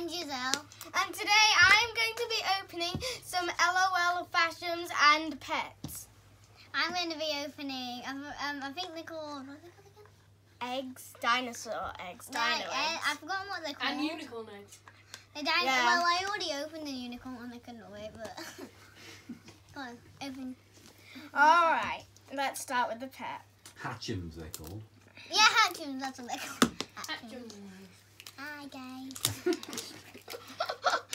and Giselle. And today I'm going to be opening some LOL Hatchems and pets. I'm going to be opening, I think they're called, what are they called again? Eggs, dinosaur eggs, dino eggs. I've forgotten what they're called. And unicorn eggs. Yeah. Well, I already opened the unicorn one, I couldn't wait, but... Go on, open. Alright, let's start with the pet. Hatchems, they're called. Yeah, Hatchems, that's what they're called. Hatchems. Hi, guys.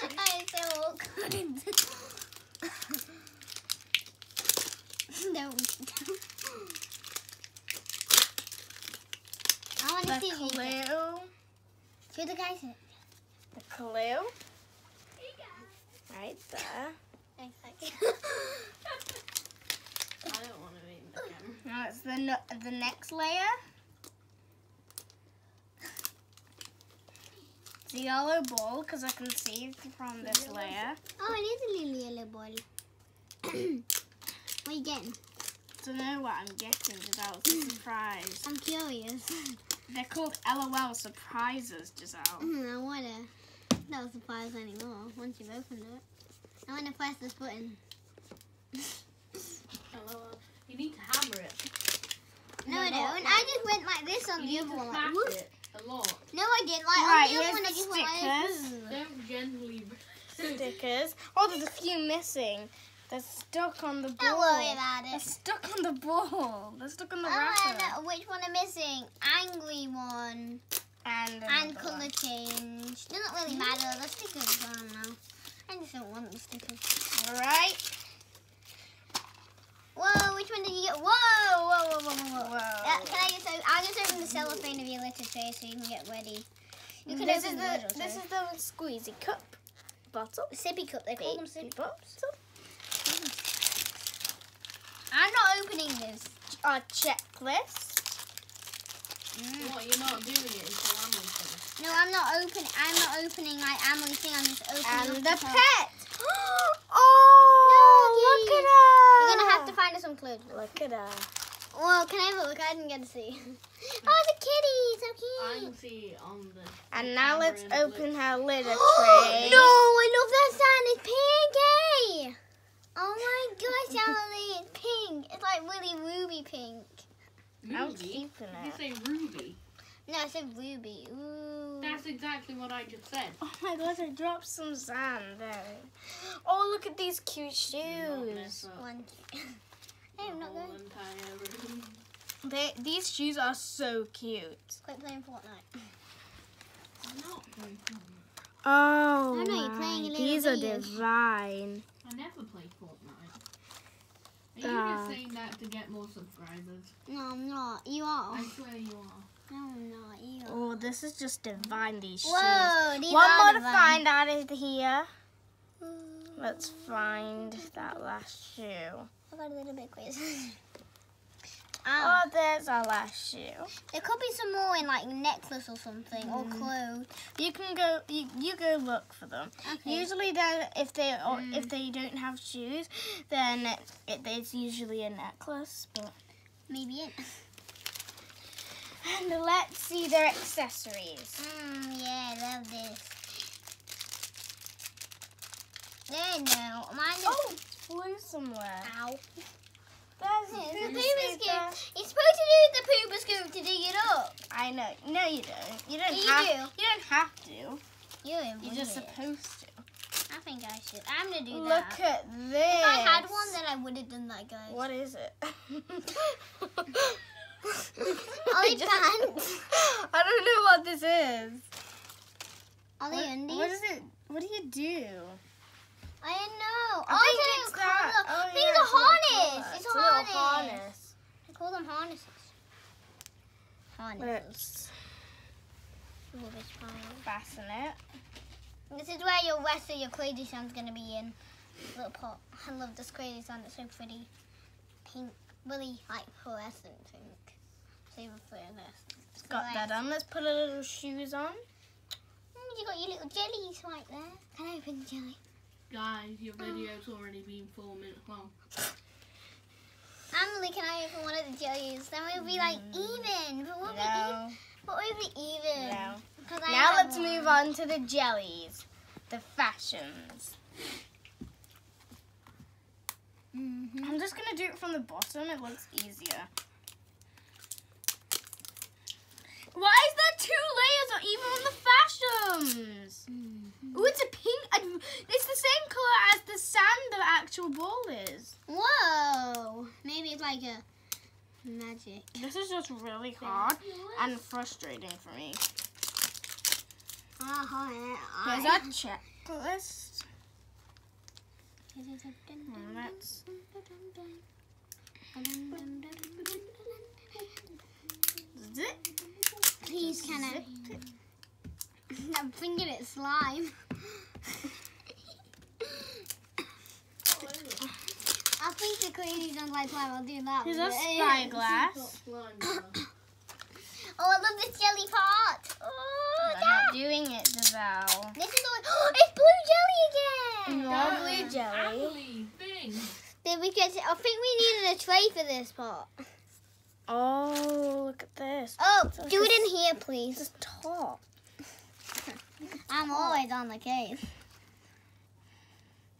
That is so awkward. No. I want to see you. Clue. Show the guys it. The clue. Right there. Thanks, I don't want to eat the camera. Now it's the next layer. It's a yellow ball because I can see from this layer. Oh, it is a little yellow ball. What are you getting? Don't know what I'm getting because it's a surprise. I'm curious. They're called LOL surprises, Giselle. I wonder. Not surprised anymore once you've opened it. I want to press this button. Hello. You need to hammer it. No, I don't. I just went like this on the You other need to one. smash Like, it a lot. no, I didn't. Like Right, on the other here's one, I the just went like stickers. this. Don't gently. Stickers. Oh, there's a few missing. They're stuck on the ball. Don't worry about They're it. stuck on the ball. They're stuck on the Oh, I wrapper. know which one I'm missing. Angry one And and another colour one. change. Doesn't really matter. The stickers are on now. I just don't want the stickers. Alright. Whoa, which one did you get? Whoa, whoa, whoa, whoa, whoa. Whoa. Can I just open? I'll just open the cellophane of your litter tray so you can get ready. You can This open is the little this tray. is the squeezy cup. Bottle. Sippy cup. They call them sippy Bottle. I'm not opening this. Our checklist. What, you're not doing it until I'm finished? No, I'm not opening like Emily's thing. I'm just opening And up the top. pet. Oh, look at her. You're gonna have to find us some clues. Look at her. Well, can I have a look? I didn't get to see. Oh, the kitty, so I cute. can see on the. And now camera let's in the open her litter No, tray. I love that sound. It's pink, eh? Oh my gosh, Emily, it's pink. It's like really ruby pink. I'm Ruby? keeping Did you it. say ruby? No, I said ruby. Ooh. That's exactly what I just said. Oh my gosh, I dropped some sand there. Oh, look at these cute Not shoes. mess up One. Hey, I'm the not whole going. entire room. These shoes are so cute. Quit playing Fortnite. I'm not playing Fortnite. Oh, No, no, you're playing a little these are videos. divine. I never play Fortnite. Are you Ah. just saying that to get more subscribers? No, I'm not. You are. I swear you are. No, I'm not. You are. Oh, this is just divine, these shoes. Whoa, these One are more to divine. find out of here. Let's find that last shoe. I got a little bit crazy. Oh, there's our last shoe. There could be some more in like necklace or something or clothes. You can go. You go look for them. Okay. Usually, if they don't have shoes, then it's usually a necklace. But Maybe it. and let's see their accessories. Yeah, I love this. There, no. Mine is. Oh, it's blue somewhere. Ow. There's It's a the pooper pooper scooper. scoop. You're supposed to use the pooper scoop to dig it up. I know. No, you don't. You don't You have. do. You don't have to. You're You're just weird. supposed to. I think I should. I'm gonna do Look that. at this. If I had one, then I would have done that, guys. What is it? Ollie pants. I don't know what this is. Ollie undies. What is it? What do you do? I don't know. I think it's that. I think yeah, it's a it's a little harness. collar. It's It's a a little harness. harness. I call them harnesses. Harnesses. Let's Rubbish pile. fasten it. This is where your rest of your crazy sound's gonna be in. Little pot. I love this crazy sound. It's so pretty. Pink. Really like fluorescent pink. Super fluorescent. Got that on. Let's put a little shoes on. You got your little jellies right there. Can I open the jelly? Guys, your video's already been 4 minutes long. Emily, can I open one of the jellies? Then we'll be like even. But we'll be even. No. But we'll be even. No. Because I Now have let's move on to the jellies. The fashions. I'm just going to do it from the bottom. It looks easier. Why is there 2 layers or even on the fashions? Oh, it's a pink. It's the same colour as the sand the actual ball is. Whoa. Maybe it's like a magic. This is just really hard and frustrating for me. Here's our checklist. Let's... Zip. Please, can I? I'm thinking it's slime. I think the crazy sounds like slime. I'll do that. Here's a spyglass. Oh, I love this jelly part. Oh, I'm not doing it, Giselle. This is all. Oh, it's blue jelly again. More blue jelly. Did we get? I think we needed a tray for this part. Oh, look at this. Oh, So do it this- in here, please. This top. I'm always on the case.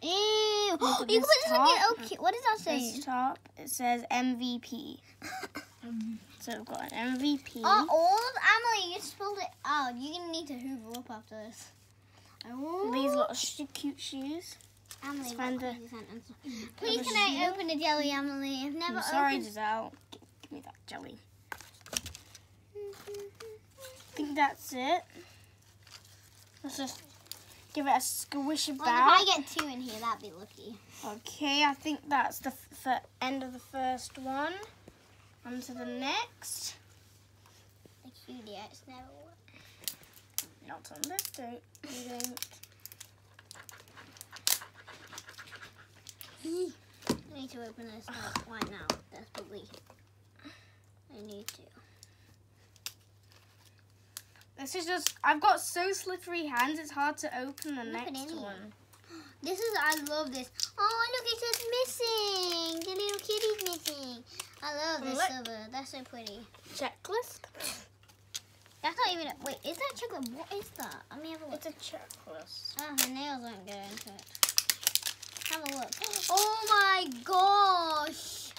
Ew. You at can put this this on top. your okay. What does that say? This top, it says MVP. So we've got an MVP. Oh, old Emily, you spilled it out. You're gonna need to hoover up after this. These little cute shoes. Emily, Let's find the- please the can I shoe. open the jelly, Emily? I've never I'm sorry, opened. Giselle. Give me that jelly. I think that's it. Let's just give it a squish Well, about. if I get 2 in here, that'd be lucky. Okay, I think that's the end of the first one. On to the next. The cutie, it's never worked. Not on this, you don't. I need to open this right now, desperately. I need to. This is just, I've got so slippery hands, it's hard to open the Look at next it. one. This is, I love this. Oh, look, it's just missing. The little kitty's missing. I love this Look. silver. That's so pretty. Checklist? That's not even, wait, is that chocolate? What is that? Let me have a look. It's a checklist. Oh, her nails won't go into it. Have a look. Oh my gosh.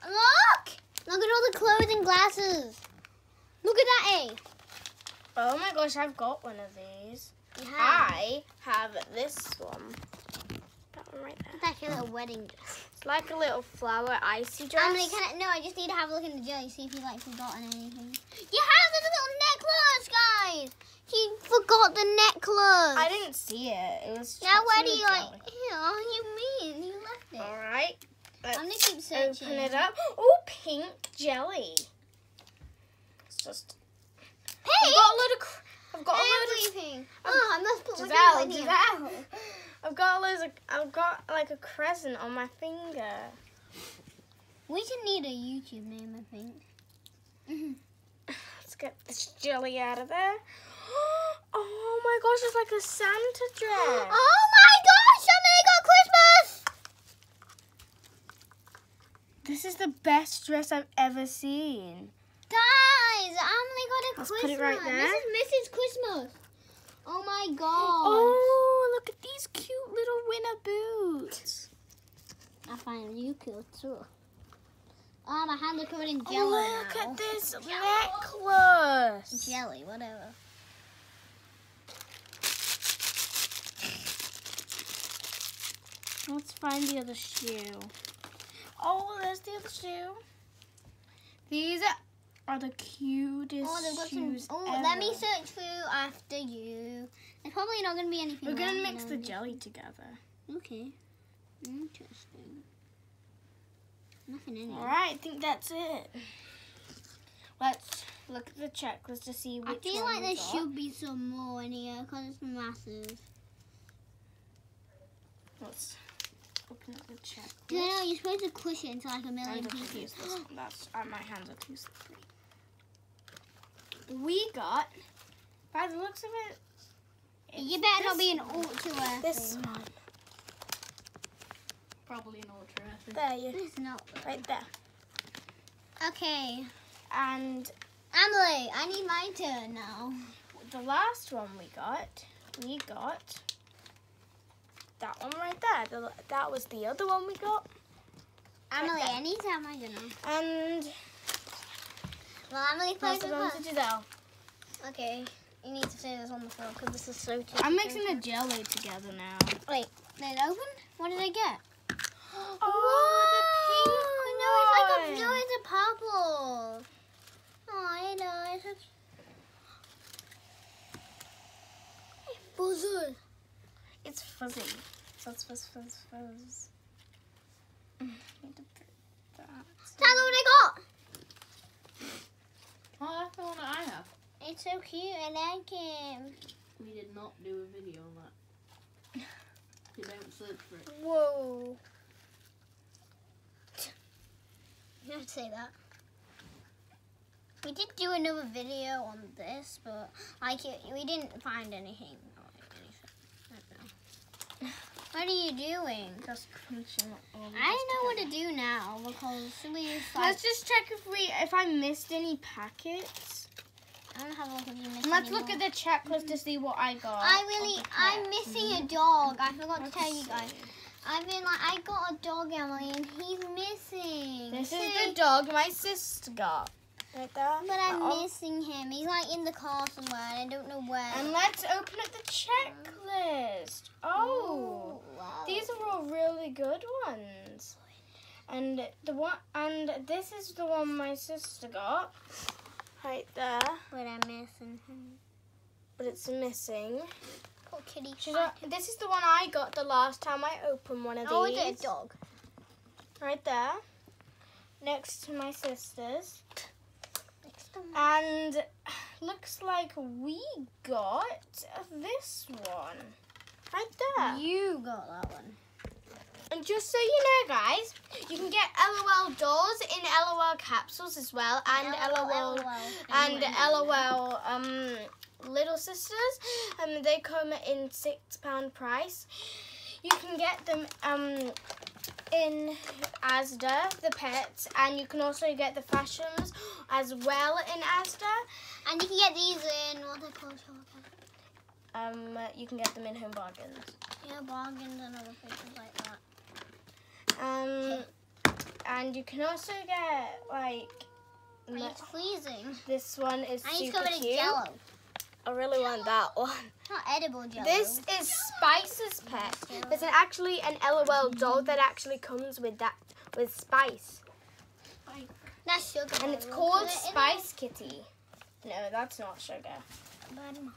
Look! Look at all the clothes and glasses. Look at that, A. Oh my gosh, I've got one of these. You have. I have this one. That one right there. It's like a little wedding dress. It's like a little flower icy dress. Emily, no, I just need to have a look in the jelly, see if you like forgotten anything. You have this little necklace, guys. She forgot the necklace. I didn't see it. It was Now where do chocolate you jelly. you mean? You left it. All right. Let's I'm gonna keep searching. open it up. Oh, pink jelly. It's just. Hey! I've got a load of. Everything. Oh, I must put my Giselle, finger in here. Giselle. I've got like a crescent on my finger. We should need a YouTube name, I think. Let's get this jelly out of there. Oh my gosh, it's like a Santa dress. Oh my gosh, somebody got Christmas! This is the best dress I've ever seen. Guys, Emily got a Let's Christmas. put it right there. This is Mrs. Christmas. Oh my god. Oh, look at these cute little winter boots. I find you cute too. Oh, my hands are covered in jello Look now. at this necklace. Jelly, whatever. Let's find the other shoe. Oh, there's the other shoe. These are the cutest Oh, they've got some. shoes Oh, ever. let me search through after you. There's probably not going to be anything. We're going to else, mix you the know. jelly together. Okay. Interesting. Nothing in it. Alright, I think that's it. Let's look at the checklist to see which I feel one like we there got. should be some more in here because it's massive. Let's open up the checklist. Do you know you're supposed to push it into like a I'm million going to pieces? use this one. That's, my hands are too slippery. We got, by the looks of it, You better not this be an ultra. This thing. one. Probably an ultra. I think. There you It's not. right there. Okay. And Emily, I need my turn now. The last one we got that one right there. That was the other one we got. Emily, anytime I don't know. And Well, Emily plays pass it with on her. to Giselle. Okay, you need to say this on the floor because this is so tricky. I'm mixing the jelly together now. Wait, did it open? What did I get? Oh, No, it's a purple. Oh, no, it's a buzzer. it's fuzzy. Fuzz. That's what I got. Oh, that's the one that I have. It's so cute. I like it. We did not do a video on that. You don't search for it. Whoa. You have to say that. We did do another video on this, but we didn't find anything. What are you doing? Just crunching all of I this know what to together. do now because we Let's just check if I missed any packets. I don't have a look if you missed And let's any look more. at the checklist to see what I got. I'm missing a dog. I forgot to tell you guys. I got a dog, Emily, and he's missing. This is the dog my sister got. Right there. But I'm missing him. He's like in the car somewhere, and I don't know where. And let's open up the checklist. Oh, wow. these are all really good ones. And this is the one my sister got. Right there. But I'm missing him. But it's missing. Poor kitty. This is the one I got the last time I opened one of these. Oh, is it a dog? Right there. Next to my sister's. Next to mine. And looks like we got this one. Right there. You got that one. And just so you know, guys, you can get LOL dolls in LOL capsules as well, and LOL little sisters. They come in £6 price. You can get them in Asda, the pets, and you can also get the fashions as well in Asda. And you can get these in what they call You can get them in Home Bargains. Yeah, bargains and other places like that. And you can also get It's freezing. this one is And it's super covered in cute. jello. I really want that one. Not edible jello. This is Spice's pet. There's actually an LOL doll that actually comes with Spice, That's sugar. and it's We'll called put it in Spice Kitty. No, that's not sugar. the bottom.